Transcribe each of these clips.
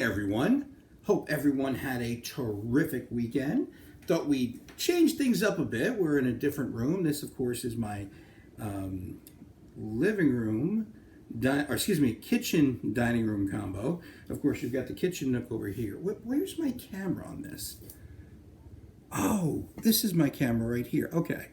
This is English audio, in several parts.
everyone. Hope everyone had a terrific weekend. Thought we'd change things up a bit. We're in a different room. This, of course, is my living room, kitchen dining room combo. Of course, you've got the kitchen nook over here. Where's my camera on this? Oh, this is my camera right here. Okay.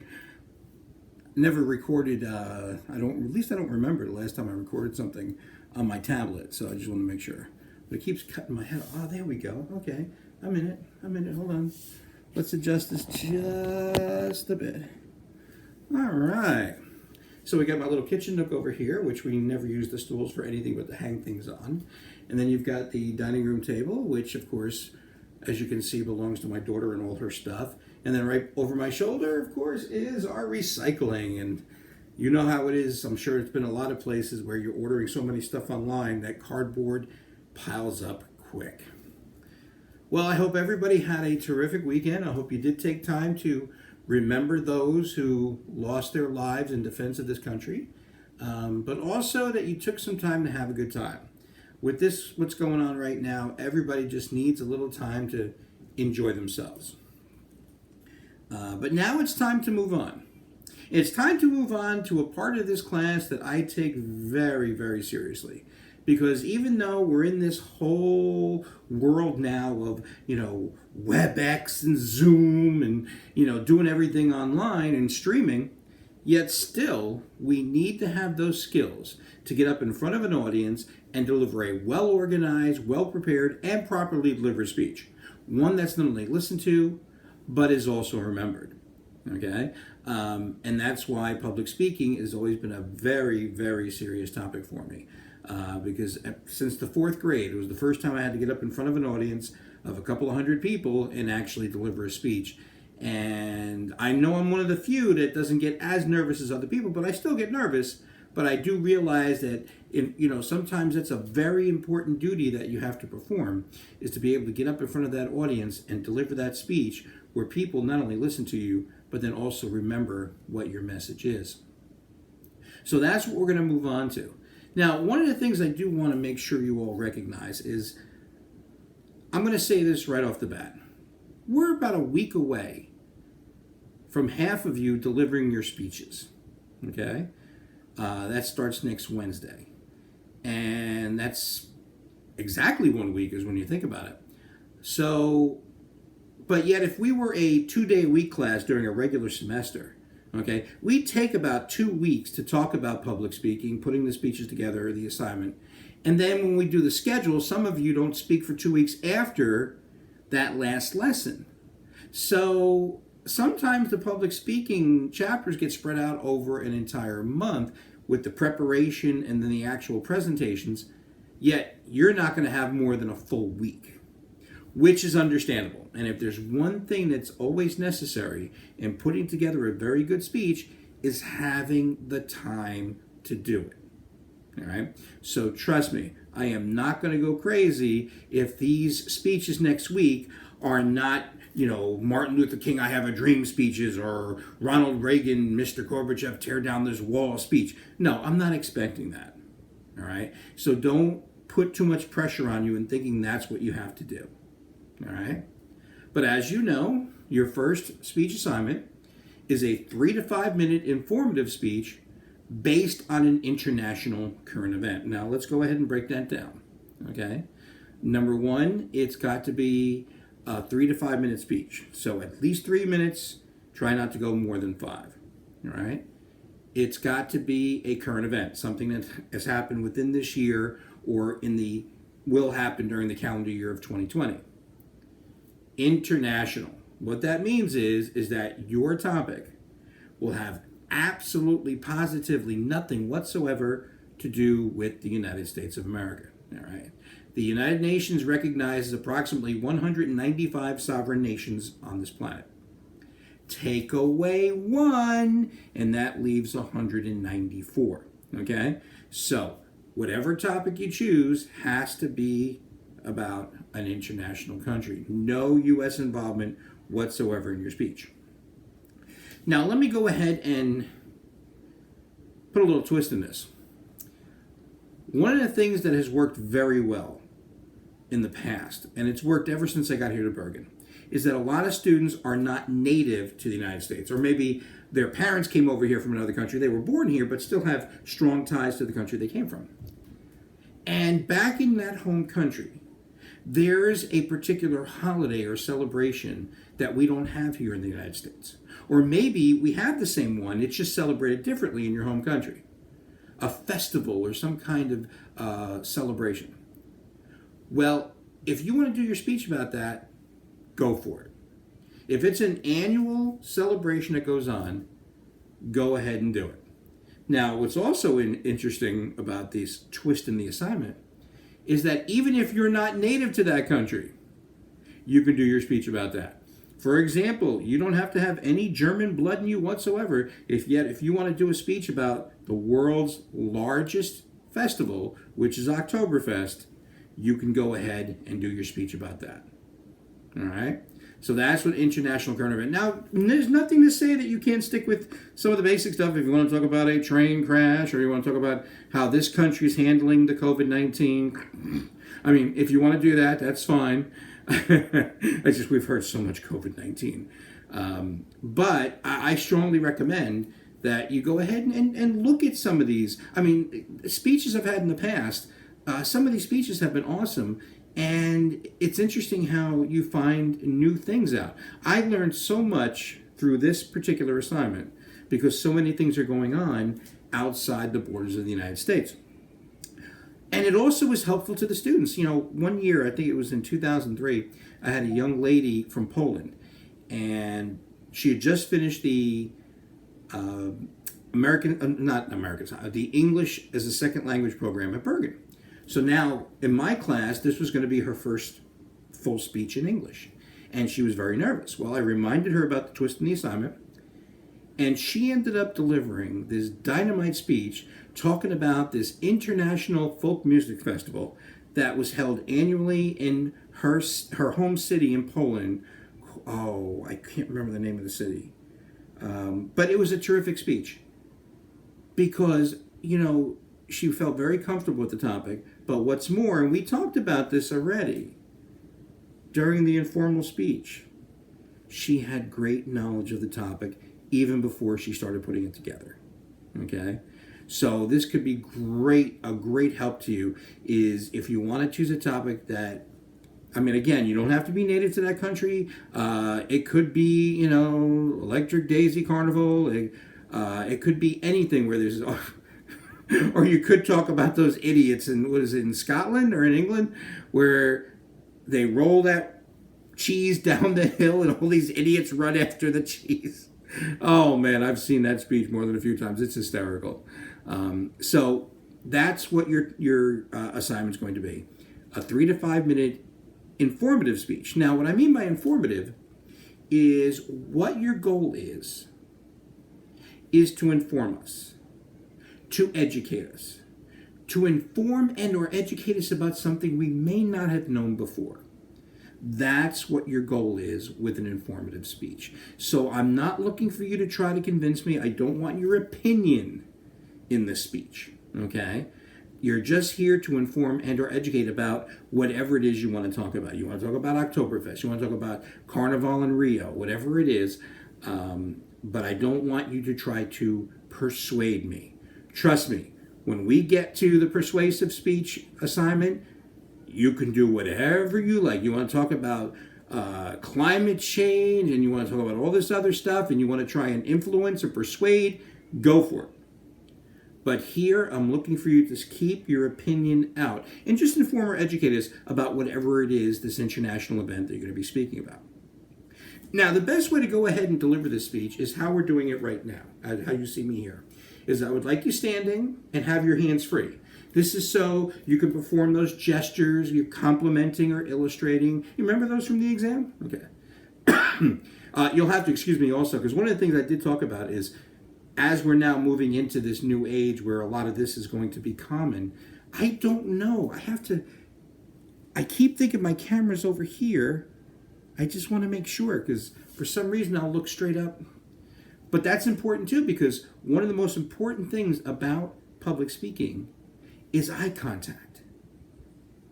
Never recorded, at least I don't remember the last time I recorded something on my tablet, so I just want to make sure. But it keeps cutting my head. Oh, there we go. Okay, I'm in it. Hold on. Let's adjust this just a bit. All right. So we got my little kitchen nook over here, which we never use the stools for anything but to hang things on. And then you've got the dining room table, which, of course, as you can see, belongs to my daughter and all her stuff. And then right over my shoulder, of course, is our recycling. And you know how it is. I'm sure it's been a lot of places where you're ordering so many stuff online that cardboard piles up quick. Well, I hope everybody had a terrific weekend. I hope you did take time to remember those who lost their lives in defense of this country, but also that you took some time to have a good time. With this, what's going on right now, everybody just needs a little time to enjoy themselves. But now it's time to move on. It's time to move on to a part of this class that I take very, very seriously. Because even though we're in this whole world now of, WebEx and Zoom and, doing everything online and streaming, yet still we need to have those skills to get up in front of an audience and deliver a well-organized, well-prepared, and properly delivered speech. One that's not only listened to, but is also remembered. Okay? And that's why public speaking has always been a very, very serious topic for me. Because since the 4th grade, it was the first time I had to get up in front of an audience of a couple of hundred people and actually deliver a speech. And I know I'm one of the few that doesn't get as nervous as other people, but I still get nervous. But I do realize that, sometimes it's a very important duty that you have to perform, is to be able to get up in front of that audience and deliver that speech where people not only listen to you, but then also remember what your message is. So that's what we're going to move on to. Now, one of the things I do want to make sure you all recognize is, I'm going to say this right off the bat. We're about a week away from half of you delivering your speeches, okay? That starts next Wednesday. And that's exactly 1 week is when you think about it. So, but yet if we were a 2-day-a-week class during a regular semester, okay, we take about 2 weeks to talk about public speaking, putting the speeches together, the assignment. And then when we do the schedule, some of you don't speak for 2 weeks after that last lesson. So sometimes the public speaking chapters get spread out over an entire month with the preparation and then the actual presentations, yet you're not going to have more than a full week, which is understandable. And if there's one thing that's always necessary in putting together a very good speech, is having the time to do it. All right? So trust me, I am not going to go crazy if these speeches next week are not, Martin Luther King, I Have a Dream speeches, or Ronald Reagan, Mr. Gorbachev, tear down this wall speech. No, I'm not expecting that. All right? So don't put too much pressure on you in thinking that's what you have to do. All right? But as you know, your first speech assignment is a 3 to 5 minute informative speech based on an international current event. Now, let's go ahead and break that down. Okay? Number one, it's got to be a 3 to 5 minute speech. So at least 3 minutes, try not to go more than 5. All right? It's got to be a current event, something that has happened within this year or will happen during the calendar year of 2020. International. What that means is that your topic will have absolutely, positively nothing whatsoever to do with the United States of America. All right. The United Nations recognizes approximately 195 sovereign nations on this planet. Take away one, and that leaves 194. Okay? So, whatever topic you choose has to be about an international country. No U.S. involvement whatsoever in your speech. Now, let me go ahead and put a little twist in this. One of the things that has worked very well in the past, and it's worked ever since I got here to Bergen, is that a lot of students are not native to the United States, or maybe their parents came over here from another country. They were born here, but still have strong ties to the country they came from. And back in that home country, there's a particular holiday or celebration that we don't have here in the United States. Or maybe we have the same one, it's just celebrated differently in your home country. A festival or some kind of celebration. Well, if you want to do your speech about that, go for it. If it's an annual celebration that goes on, go ahead and do it. Now, what's also interesting about this twist in the assignment is that even if you're not native to that country, you can do your speech about that. For example, you don't have to have any German blood in you whatsoever. If you want to do a speech about the world's largest festival, which is Oktoberfest, you can go ahead and do your speech about that. All right? So that's what international current event. Now, there's nothing to say that you can't stick with some of the basic stuff. If you want to talk about a train crash, or you want to talk about how this country is handling the COVID-19, I mean, if you want to do that, that's fine. It's just we've heard so much COVID-19. But I strongly recommend that you go ahead and look at some of these. I mean, speeches I've had in the past, some of these speeches have been awesome. And it's interesting how you find new things out. I learned so much through this particular assignment because so many things are going on outside the borders of the United States. And it also was helpful to the students. You know, one year, I think it was in 2003, I had a young lady from Poland, and she had just finished the the English as a second language program at Bergen. So now, in my class, this was going to be her first full speech in English. And she was very nervous. Well, I reminded her about the twist in the assignment. And she ended up delivering this dynamite speech talking about this international folk music festival that was held annually in her home city in Poland. Oh, I can't remember the name of the city. But it was a terrific speech. Because, you know, she felt very comfortable with the topic. But what's more, and we talked about this already during the informal speech, she had great knowledge of the topic even before she started putting it together. Okay? So this could be a great help to you is if you want to choose a topic that, I mean, again, you don't have to be native to that country. It could be, you know, Electric Daisy Carnival. It could be anything where there's... Or you could talk about those idiots in Scotland or in England where they roll that cheese down the hill and all these idiots run after the cheese. Oh man, I've seen that speech more than a few times. It's hysterical. So that's what your assignment's going to be. A 3 to 5 minute informative speech. Now, what I mean by informative is what your goal is to inform us, to educate us, to inform and or educate us about something we may not have known before. That's what your goal is with an informative speech. So I'm not looking for you to try to convince me. I don't want your opinion in this speech, okay? You're just here to inform and or educate about whatever it is you want to talk about. You want to talk about Oktoberfest. You want to talk about Carnival in Rio, whatever it is. But I don't want you to try to persuade me. Trust me, when we get to the persuasive speech assignment, you can do whatever you like. You want to talk about climate change, and you want to talk about all this other stuff, and you want to try and influence or persuade, go for it. But here, I'm looking for you to keep your opinion out and just inform or educate us about whatever it is, this international event that you're going to be speaking about. Now, the best way to go ahead and deliver this speech is how we're doing it right now, how you see me here. Is I would like you standing and have your hands free. This is so you can perform those gestures, you're complimenting or illustrating. You remember those from the exam? Okay. You'll have to excuse me also, because one of the things I did talk about is, as we're now moving into this new age where a lot of this is going to be common, I don't know. I keep thinking my camera's over here. I just want to make sure, because for some reason I'll look straight up. But that's important too, because one of the most important things about public speaking is eye contact.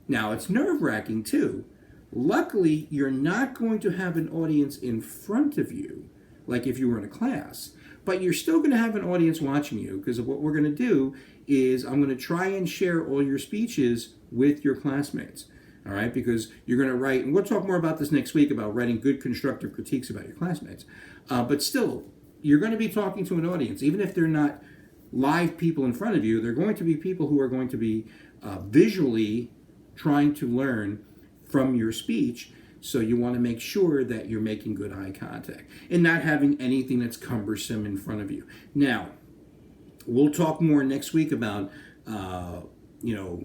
Now, it's nerve-wracking too. Luckily, you're not going to have an audience in front of you, like if you were in a class, but you're still going to have an audience watching you, because what we're going to do is I'm going to try and share all your speeches with your classmates. All right, because you're going to write, and we'll talk more about this next week about writing good constructive critiques about your classmates. But still, you're going to be talking to an audience, even if they're not live people in front of you. They're going to be people who are going to be visually trying to learn from your speech. So you want to make sure that you're making good eye contact and not having anything that's cumbersome in front of you. Now, we'll talk more next week about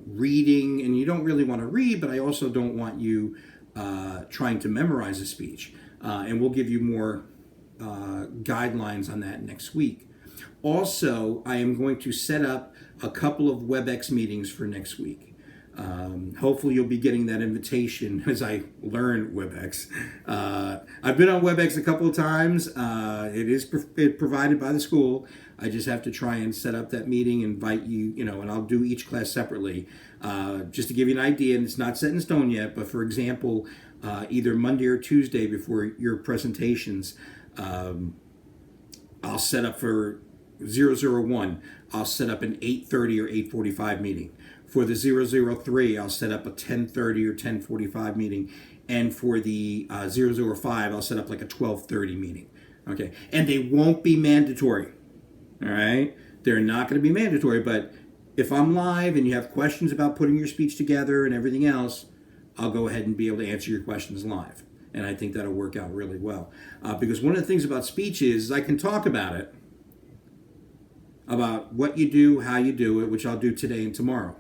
reading, and you don't really want to read, but I also don't want you trying to memorize a speech. And we'll give you more guidelines on that next week. Also, I am going to set up a couple of WebEx meetings for next week. Hopefully you'll be getting that invitation as I learn WebEx. I've been on WebEx a couple of times. It is provided by the school. I just have to try and set up that meeting, invite you, and I'll do each class separately. Just to give you an idea, and it's not set in stone yet, but for example, either Monday or Tuesday before your presentations, I'll set up for 001, I'll set up an 8:30 or 8:45 meeting. For the 003, I'll set up a 10:30 or 10:45 meeting. And for the 005, I'll set up like a 12:30 meeting. Okay, and they won't be mandatory. All right, they're not going to be mandatory, but if I'm live and you have questions about putting your speech together and everything else, I'll go ahead and be able to answer your questions live. And I think that'll work out really well. Because one of the things about speech is I can talk about it, about what you do, how you do it, which I'll do today and tomorrow.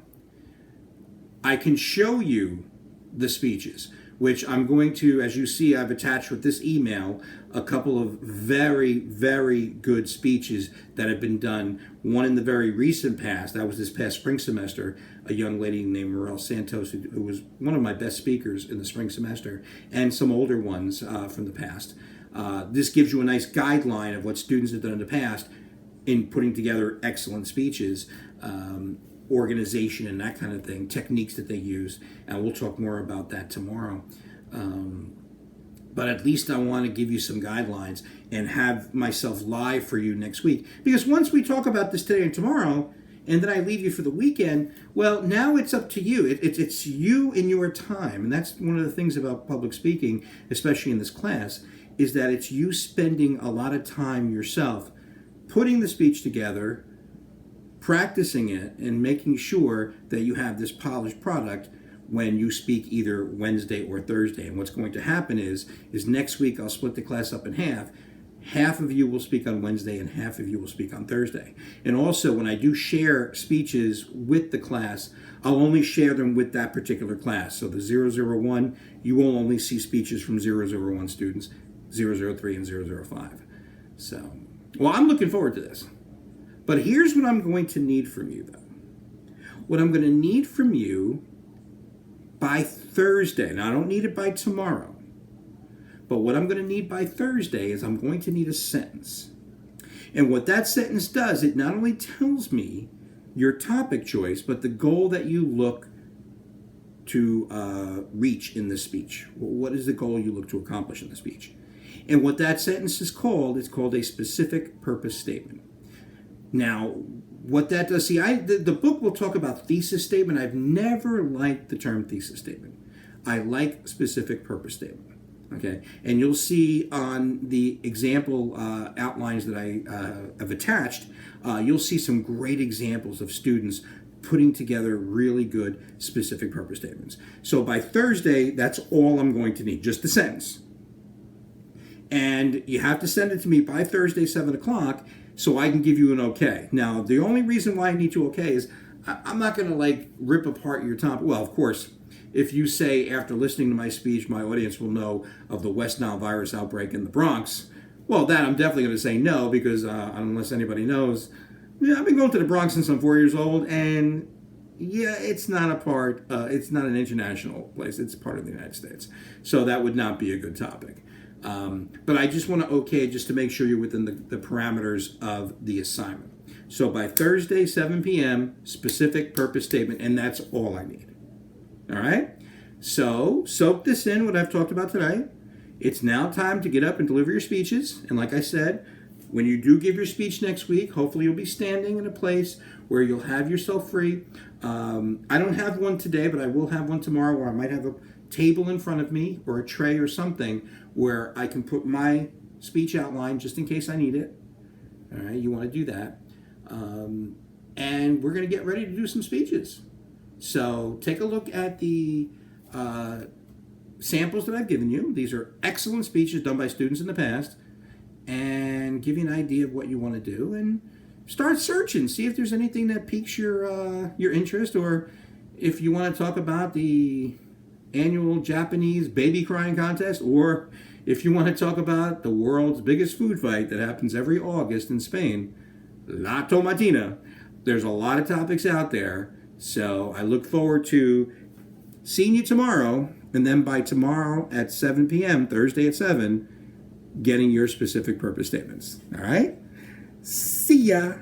I can show you the speeches, which I'm going to, as you see, I've attached with this email a couple of very, very good speeches that have been done. One in the very recent past, that was this past spring semester, a young lady named Morel Santos, who was one of my best speakers in the spring semester, and some older ones from the past. This gives you a nice guideline of what students have done in the past in putting together excellent speeches. Organization and that kind of thing, techniques that they use, and we'll talk more about that tomorrow. But at least I want to give you some guidelines and have myself live for you next week. Because once we talk about this today and tomorrow, and then I leave you for the weekend, well, now it's up to you. It's you in your time. And that's one of the things about public speaking, especially in this class, is that it's you spending a lot of time yourself putting the speech together, practicing it, and making sure that you have this polished product when you speak either Wednesday or Thursday. And what's going to happen is next week I'll split the class up in half. Half of you will speak on Wednesday and half of you will speak on Thursday. And also, when I do share speeches with the class, I'll only share them with that particular class. So the 001, you will only see speeches from 001 students, 003 and 005. So, well, I'm looking forward to this. But here's what I'm going to need from you, though. What I'm going to need from you by Thursday, and I don't need it by tomorrow, but what I'm going to need by Thursday is I'm going to need a sentence. And what that sentence does, it not only tells me your topic choice, but the goal that you look to reach in the speech. What is the goal you look to accomplish in the speech? And what that sentence is called, it's called a specific purpose statement. Now, what that does, see, the book will talk about thesis statement. I've never liked the term thesis statement. I like specific purpose statement, okay? And you'll see on the example outlines that I have attached, you'll see some great examples of students putting together really good specific purpose statements. So by Thursday, that's all I'm going to need, just the sentence. And you have to send it to me by Thursday, 7 o'clock, so I can give you an okay. Now, the only reason why I need to okay is I'm not going to rip apart your topic. Well, of course, if you say after listening to my speech, my audience will know of the West Nile virus outbreak in the Bronx, well, that I'm definitely going to say no, because unless anybody knows, I've been going to the Bronx since I'm 4 years old, and yeah, it's not it's not an international place. It's part of the United States. So that would not be a good topic. But I just want to okay just to make sure you're within the parameters of the assignment. So by Thursday, 7 p.m., specific purpose statement, and that's all I need. All right? So soak this in, what I've talked about today. It's now time to get up and deliver your speeches. And like I said, when you do give your speech next week, hopefully you'll be standing in a place where you'll have yourself free. I don't have one today, but I will have one tomorrow where I might have a table in front of me or a tray or something where I can put my speech outline just in case I need it. All right, you want to do that. And we're going to get ready to do some speeches. So take a look at the samples that I've given you. These are excellent speeches done by students in the past, and give you an idea of what you want to do, and start searching. See if there's anything that piques your interest, or if you want to talk about the annual Japanese baby crying contest, or if you want to talk about the world's biggest food fight that happens every August in Spain, La Tomatina. There's a lot of topics out there, so I look forward to seeing you tomorrow, and then by tomorrow at 7 p.m., Thursday at 7, getting your specific purpose statements. All right? See ya.